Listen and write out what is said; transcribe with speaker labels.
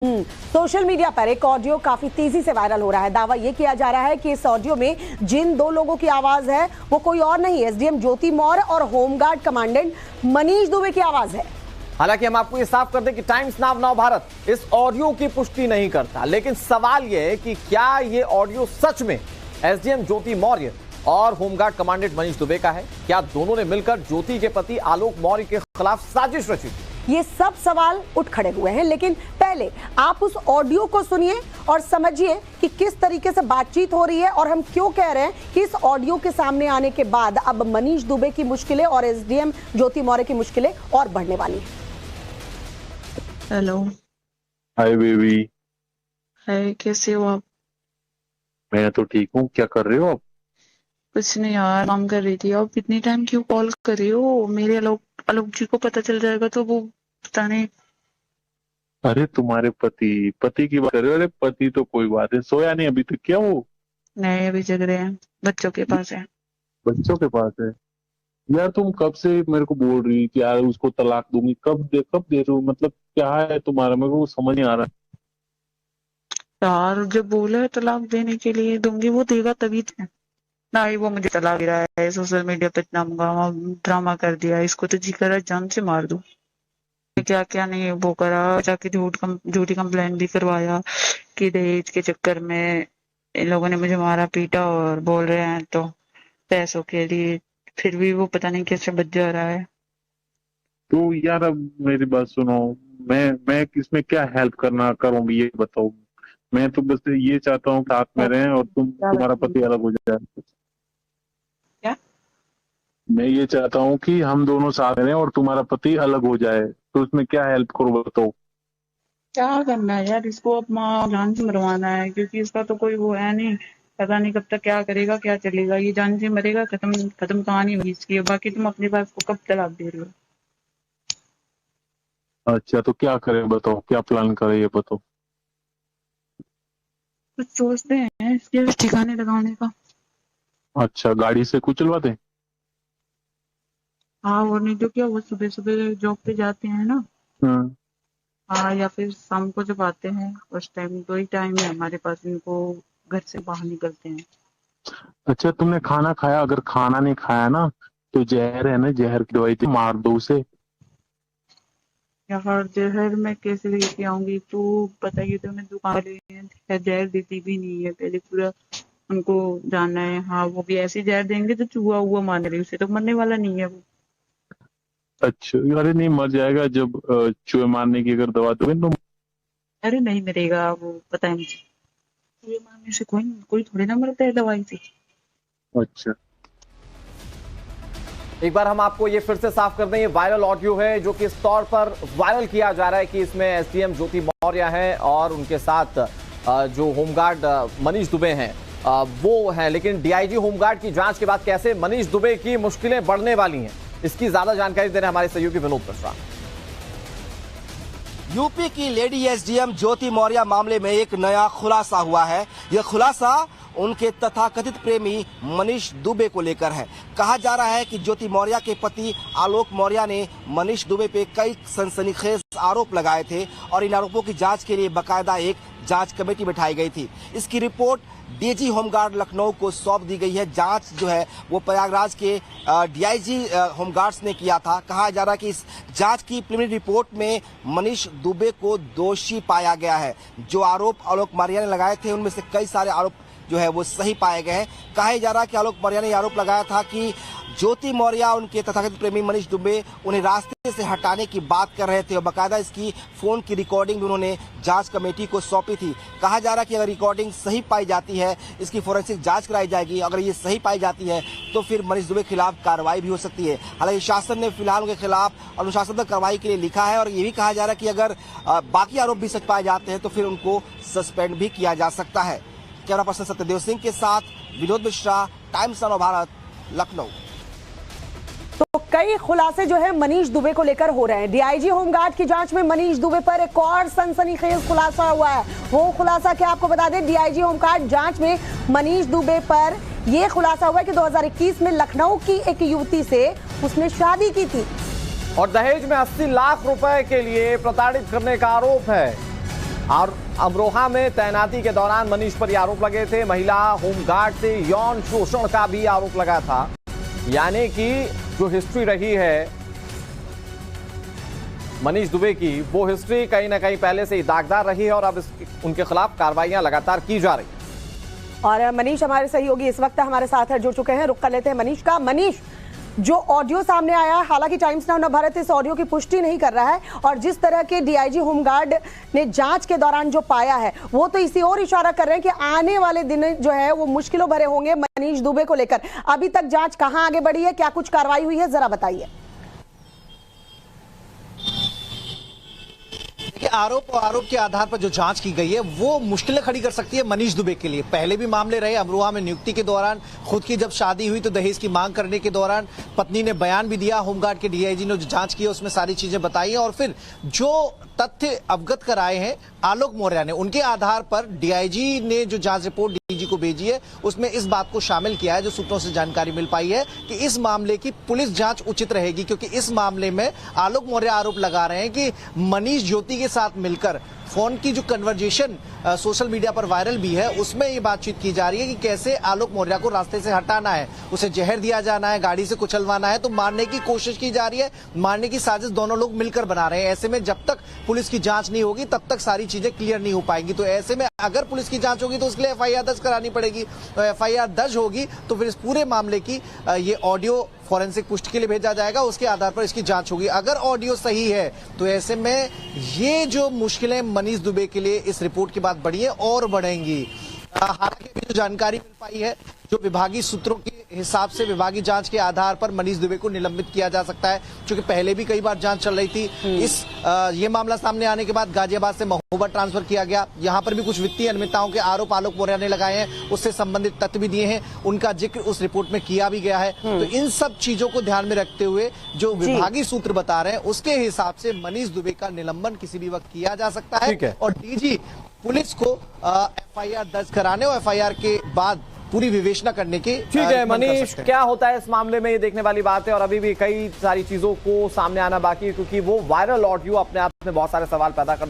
Speaker 1: Social media पर एक audio काफी तेजी से वायरल हो रहा है। दावा यह किया जा रहा है कि इस ऑडियो में जिन दो लोगों की आवाज है वो कोई और नहीं, एसडीएम ज्योति मौर्य और होमगार्ड कमांडेंट मनीष दुबे की आवाज है।
Speaker 2: हालांकि हम आपको ये साफ कर दें कि टाइम्स नाउ नव भारत इस ऑडियो की पुष्टि नहीं करता, लेकिन सवाल यह है कि क्या ये ऑडियो सच में एसडीएम ज्योति मौर्य और होमगार्ड कमांडेंट मनीष दुबे का है? क्या दोनों ने मिलकर ज्योति के पति आलोक मौर्य के खिलाफ साजिश रची?
Speaker 1: ये सब सवाल उठ खड़े हुए हैं, लेकिन पहले आप उस ऑडियो को सुनिए और समझिए कि किस तरीके से बातचीत हो रही है और हम क्यों कह रहे हैं कि इस ऑडियो के सामने आने के बाद अब मनीष दुबे की मुश्किलें और एसडीएम ज्योति मौर्य की मुश्किलें और बढ़ने वाली हैं।
Speaker 3: हेलो।
Speaker 4: Hi baby.
Speaker 3: हाय, कैसे हो आप?
Speaker 4: मैं तो ठीक हूँ, क्या कर रहे हो आप?
Speaker 3: कुछ नहीं यार, काम कर रही थी। आप इतनी टाइम क्यों कॉल कर रही हो? मेरे आलोक जी को पता चल जाएगा तो वो पता नहीं।
Speaker 4: अरे तुम्हारे पति की बात कर रहे हो? अरे पति तो कोई बात है, सोया नहीं अभी तक क्या वो?
Speaker 3: नहीं, अभी जग रहे हैं, बच्चों के पास है।
Speaker 4: बच्चों के पास है? यार तुम कब से मेरे को बोल रही कि यार उसको तलाक दूंगी, कब दे रहे हो? मतलब क्या है तुम्हारा, मेरे को समझ नहीं आ रहा।
Speaker 3: यार जब बोला है तलाक देने के लिए दूंगी, वो देगा तभी तो। ना ही वो मुझे तलाक दे रहा है, सोशल मीडिया पे इतना ड्रामा कर दिया, इसको तो जी करा जान से मार दूं। क्या क्या नहीं वो करा, जाके झूठी कंप्लेंट भी करवाया कि दहेज के चक्कर में इन लोगों ने मुझे मारा पीटा और बोल रहे हैं तो पैसों के लिए, फिर भी वो पता नहीं कैसे बच जा रहा है।
Speaker 4: तो यार अब मेरी बात सुनो, मैं इसमें क्या हेल्प करना करूँ ये बताओ। मैं तो बस ये चाहता हूँ साथ में रहें और तुम्हारा पति अलग हो जाए।
Speaker 3: क्या?
Speaker 4: मैं ये चाहता हूँ कि हम दोनों साथ रहें और तुम्हारा पति अलग हो जाए, तो उसमें क्या हेल्प करो बताओ।
Speaker 3: क्या करना है यार, इसको अब माँ जान से मरवाना है, क्योंकि इसका तो कोई वो है नहीं। पता नहीं कब तक क्या करेगा क्या चलेगा, ये जान से मरेगा, खत्म कहानी होगी इसकी। बाकी तुम अपनी बात को कब तलाक दे रहे हो?
Speaker 4: अच्छा तो क्या करें बताओ, क्या प्लान करें ये बताओ।
Speaker 3: कुछ सोचते हैं इसके ठिकाने लगाने का।
Speaker 4: अच्छा गाड़ी से कुचलवा दें?
Speaker 3: हाँ, और नहीं तो क्या, वो सुबह सुबह जॉब पे जाते हैं ना। हाँ, या फिर शाम को जब आते हैं उस टाइम, तो ही टाइम है हमारे पास, इनको घर से बाहर निकलते हैं।
Speaker 4: अच्छा तुमने खाना खाया? अगर खाना नहीं खाया ना तो जहर है ना, जहर की दवाई मार दो उसे।
Speaker 3: यार जहर मैं कैसे लेके आऊंगी? तो बताइए, तो मैं दुकान वाले जहर देती भी नहीं है, पहले पूरा उनको जानना है। हाँ, वो भी ऐसी जहर देंगे तो चूहा हुआ मान रही, उसे तो मरने वाला नहीं है वो।
Speaker 4: अच्छा अरे नहीं मर जाएगा जब चूहे मारने की अगर दवा दोगे तो।
Speaker 3: अरे नहीं मरेगा वो, पता है मुझे। चूहे मारने से कोई थोड़ी ना मरता है दवाई से।
Speaker 4: अच्छा
Speaker 2: एक बार हम आपको ये फिर से साफ कर दें, ये वायरल ऑडियो है जो कि इस तौर पर वायरल किया जा रहा है कि इसमें एसडीएम ज्योति मौर्य है और उनके साथ जो होमगार्ड मनीष दुबे हैं वो है। लेकिन डीआईजी होमगार्ड की जांच के बाद कैसे मनीष दुबे की मुश्किलें बढ़ने वाली हैं, इसकी ज्यादा जानकारी दे रहे हैं हमारे सहयोगी विनोद मिश्रा।
Speaker 5: यूपी की लेडी एसडीएम ज्योति मौर्य मामले में एक नया खुलासा हुआ है। यह खुलासा उनके तथाकथित प्रेमी मनीष दुबे को लेकर है। कहा जा रहा है कि ज्योति मौर्य के पति आलोक मौर्य ने मनीष दुबे पे कई सनसनीखेज आरोप लगाए थे और इन आरोपों की जांच के लिए बकायदा एक जांच कमेटी बैठाई गई थी। इसकी रिपोर्ट डीजी होमगार्ड लखनऊ को सौंप दी गई है। जांच जो है वो प्रयागराज के डीआईजी होमगार्ड्स ने किया था। कहा जा रहा है कि इस जांच की प्रीलिमिनरी रिपोर्ट में मनीष दुबे को दोषी पाया गया है। जो आरोप आलोक मौर्य ने लगाए थे उनमें से कई सारे आरोप जो है वो सही पाए गए हैं। कहा जा रहा है कि आलोक मौर्य ने आरोप लगाया था कि ज्योति मौर्य उनके तथाकथित प्रेमी मनीष दुबे उन्हें रास्ते से हटाने की बात कर रहे थे और बाकायदा इसकी फोन की रिकॉर्डिंग उन्होंने जांच कमेटी को सौंपी थी। कहा जा रहा है कि अगर रिकॉर्डिंग सही पाई जाती है, इसकी फोरेंसिक जांच कराई जाएगी। अगर ये सही पाई जाती है तो फिर मनीष दुबे के खिलाफ कार्रवाई भी हो सकती है। हालांकि शासन ने फिलहाल उनके खिलाफ अनुशासनात्मक कार्रवाई के लिए लिखा है और ये भी कहा जा रहा है कि अगर बाकी आरोप भी सच पाए जाते हैं तो फिर उनको सस्पेंड भी किया जा सकता है। कैमरा पर्सन सत्यदेव सिंह के साथ विनोद मिश्रा, टाइम्स नाउ भारत, लखनऊ।
Speaker 1: तो कई खुलासे जो है मनीष दुबे को लेकर हो रहे हैं। डीआईजी होमगार्ड की जांच में मनीष दुबे पर एक और सनसनीखेज खुलासा हुआ है। वो खुलासा क्या आपको बता दें, डीआईजी होमगार्ड जांच में मनीष दुबे पर यह खुलासा हुआ कि 2021 में लखनऊ की एक युवती से उसने शादी की थी
Speaker 2: और दहेज में 80 लाख रुपए के लिए प्रताड़ित करने का आरोप है। और अमरोहा में तैनाती के दौरान मनीष पर यह आरोप लगे थे। महिला होमगार्ड से यौन शोषण का भी आरोप लगा था। यानी कि जो हिस्ट्री रही है मनीष दुबे की, वो हिस्ट्री कहीं ना कहीं पहले से ही दागदार रही है और अब उनके खिलाफ कार्रवाइयां लगातार की जा रही है।
Speaker 1: और मनीष हमारे सहयोगी इस वक्त हमारे साथ जुड़ चुके हैं। रुक कर लेते हैं मनीष का। मनीष, जो ऑडियो सामने आया है, हालांकि टाइम्स नाउ नवभारत इस ऑडियो की पुष्टि नहीं कर रहा है, और जिस तरह के डीआईजी होमगार्ड ने जांच के दौरान जो पाया है वो तो इसी ओर इशारा कर रहे हैं कि आने वाले दिन जो है वो मुश्किलों भरे होंगे मनीष दुबे को लेकर। अभी तक जांच कहां आगे बढ़ी है, क्या कुछ कार्रवाई हुई है, जरा बताइए।
Speaker 6: आरोप और आरोप के आधार पर जो जांच की गई है वो मुश्किलें खड़ी कर सकती है मनीष दुबे के लिए। पहले भी मामले रहे, अमरोहा में नियुक्ति के दौरान, खुद की जब शादी हुई तो दहेज की मांग करने के दौरान पत्नी ने बयान भी दिया। होमगार्ड के डीआईजी ने जो जांच की है उसमें सारी चीजें बताई हैं और फिर जो तथ्य अवगत कराए हैं आलोक मौर्य ने, उनके आधार पर डीआईजी ने जो जांच रिपोर्ट डीजी को भेजी है उसमें इस बात को शामिल किया है, जो सूत्रों से जानकारी मिल पाई है, कि इस मामले की पुलिस जांच उचित रहेगी। क्योंकि इस मामले में आलोक मौर्य आरोप लगा रहे हैं कि मनीष ज्योति के साथ मिलकर फोन की जो कन्वर्जेशन सोशल मीडिया पर वायरल भी है उसमें ये बातचीत की जा रही है कि कैसे आलोक मौर्य को रास्ते से हटाना है, उसे जहर दिया जाना है, गाड़ी से कुचलवाना है, तो मारने की कोशिश की जा रही है। मारने की साजिश दोनों लोग मिलकर बना रहे हैं। ऐसे में जब तक पुलिस की जांच नहीं होगी तब तक सारी चीजें क्लियर नहीं हो पाएंगी। तो ऐसे में अगर पुलिस की जांच होगी तो उसके लिए एफआईआर दर्ज करानी पड़ेगी। तो एफआईआर दर्ज होगी तो फिर इस पूरे मामले की ये ऑडियो फॉरेंसिक पुष्टि के लिए भेजा जाएगा, उसके आधार पर इसकी जांच होगी। अगर ऑडियो सही है तो ऐसे में ये जो मुश्किलें मनीष दुबे के लिए इस रिपोर्ट के बाद बढ़ी है और बढ़ेंगी। हालांकि अभी जो जानकारी मिल पाई है, जो विभागीय सूत्रों के हिसाब से विभागीय जांच के आधार पर मनीष दुबे को निलंबित किया जा सकता है, क्योंकि पहले भी कई बार जांच चल रही थी। ये मामला सामने आने के बाद गाजियाबाद से महोबा ट्रांसफर किया गया। यहाँ पर भी कुछ वित्तीय अनियमितताओं के आरोप आलोक मौर्य ने लगाए हैं, उससे संबंधित तथ्य भी दिए हैं, उनका जिक्र उस रिपोर्ट में किया भी गया है। तो इन सब चीजों को ध्यान में रखते हुए जो विभागीय सूत्र बता रहे हैं उसके हिसाब से मनीष दुबे का निलंबन किसी भी वक्त किया जा सकता है। और डीजी पुलिस को एफआईआर दर्ज कराने और एफआईआर के बाद पूरी विवेचना करने की
Speaker 2: ठीक है। मनीष, क्या होता है इस मामले में ये देखने वाली बात है और अभी भी कई सारी चीजों को सामने आना बाकी है, क्योंकि वो वायरल ऑडियो अपने आप में बहुत सारे सवाल पैदा कर